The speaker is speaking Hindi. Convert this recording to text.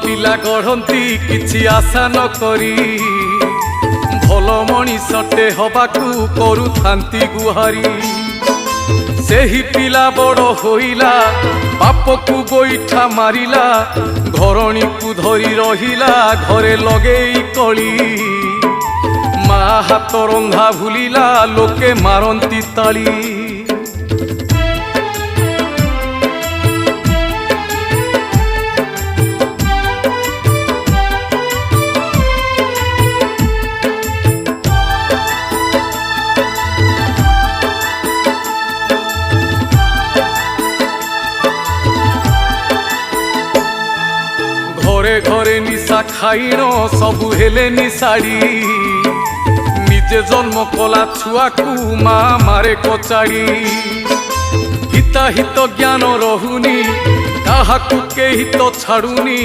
पिला गढ़ती किछि आशा न करी भल मनीषटे हबाकू करुथांती गुहारी सेही पिला बड़ होइला बाप को गोईठा मारिला घरणी को धरी रहिला घरे लगेई कली मा हाथ रंधा भूलिला लोके मारंती ताली घरे घरे निशा खाइन सबु हेले निशाड़ी निजे जन्म कला छुआ को मा मारे कचाड़ी हिता हित ज्ञान रहुनी काहाकू केही तो छाड़ुनी।